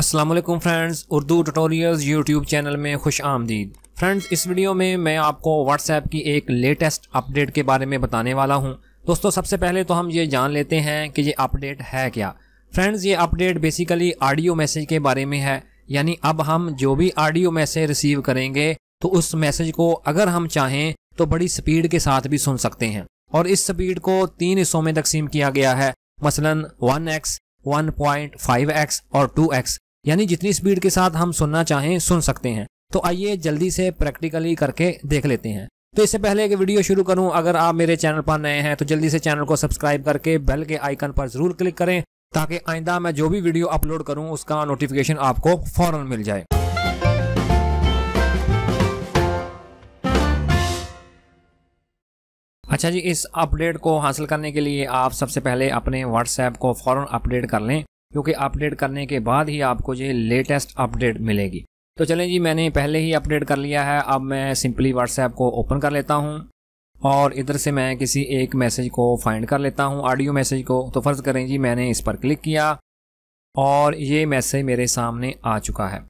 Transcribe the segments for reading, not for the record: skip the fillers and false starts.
अस्सलाम वालेकुम friends, Urdu tutorials YouTube channel में खुश आमदीद। फ्रेंड्स, इस वीडियो में मैं आपको व्हाट्सएप की एक लेटेस्ट अपडेट के बारे में बताने वाला हूं। दोस्तों, सबसे पहले तो हम ये जान लेते हैं कि ये अपडेट है क्या। फ्रेंड्स, ये अपडेट बेसिकली ऑडियो मैसेज के बारे में है। यानी अब हम जो भी ऑडियो मैसेज रिसीव करेंगे तो उस मैसेज को अगर हम चाहें तो बड़ी स्पीड के साथ भी सुन सकते हैं। और इस स्पीड को 3 हिस्सों में तकसीम किया गया है, मसलन 1x, 1.5x और 2x। यानी जितनी स्पीड के साथ हम सुनना चाहें सुन सकते हैं। तो आइए जल्दी से प्रैक्टिकली करके देख लेते हैं। तो इससे पहले कि वीडियो शुरू करूं, अगर आप मेरे चैनल पर नए हैं तो जल्दी से चैनल को सब्सक्राइब करके बेल के आइकन पर जरूर क्लिक करें, ताकि आइंदा मैं जो भी वीडियो अपलोड करूं उसका नोटिफिकेशन आपको फौरन मिल जाए। अच्छा जी, इस अपडेट को हासिल करने के लिए आप सबसे पहले अपने व्हाट्सएप को फौरन अपडेट कर लें, क्योंकि अपडेट करने के बाद ही आपको ये लेटेस्ट अपडेट मिलेगी। तो चलें जी, मैंने पहले ही अपडेट कर लिया है। अब मैं सिंपली व्हाट्सएप को ओपन कर लेता हूं और इधर से मैं किसी एक मैसेज को फाइंड कर लेता हूं, ऑडियो मैसेज को। तो फ़र्ज़ करें जी मैंने इस पर क्लिक किया और ये मैसेज मेरे सामने आ चुका है।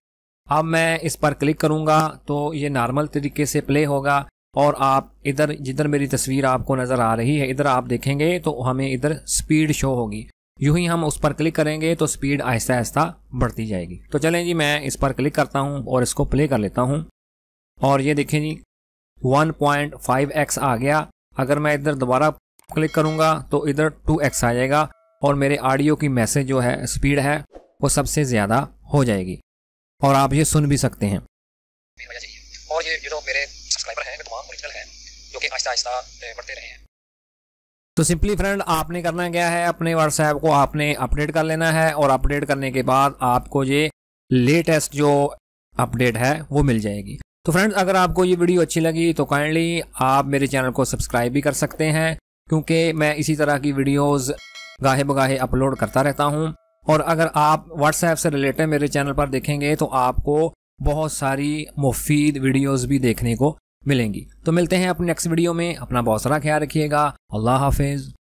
अब मैं इस पर क्लिक करूँगा तो ये नॉर्मल तरीके से प्ले होगा और आप इधर जिधर मेरी तस्वीर आपको नज़र आ रही है, इधर आप देखेंगे तो हमें इधर स्पीड शो होगी। यूं ही हम उस पर क्लिक करेंगे तो स्पीड आहिस्ता आहिस्ता बढ़ती जाएगी। तो चलें जी, मैं इस पर क्लिक करता हूं और इसको प्ले कर लेता हूं। और ये देखें जी 1.5x आ गया। अगर मैं इधर दोबारा क्लिक करूंगा तो इधर 2x आ जाएगा और मेरे ऑडियो की मैसेज जो है स्पीड है वो सबसे ज़्यादा हो जाएगी और आप ये सुन भी सकते हैं। और ये मेरे सब्सक्राइबर हैं, तमाम ओरिजिनल हैं, जो कि आहिस्ता आहिस्ता बढ़ते रहे हैं। तो सिंपली फ्रेंड, आपने करना क्या है, अपने व्हाट्सएप को आपने अपडेट कर लेना है और अपडेट करने के बाद आपको ये लेटेस्ट जो अपडेट है वो मिल जाएगी। तो फ्रेंड्स, अगर आपको ये वीडियो अच्छी लगी तो काइंडली आप मेरे चैनल को सब्सक्राइब भी कर सकते हैं, क्योंकि मैं इसी तरह की वीडियोस गाहे बगाहे अपलोड करता रहता हूँ। और अगर आप व्हाट्सएप से रिलेटेड मेरे चैनल पर देखेंगे तो आपको बहुत सारी मुफीद वीडियोस भी देखने को मिलेंगी। तो मिलते हैं अपने नेक्स्ट वीडियो में। अपना बहुत सारा ख्याल रखिएगा। अल्लाह हाफिज।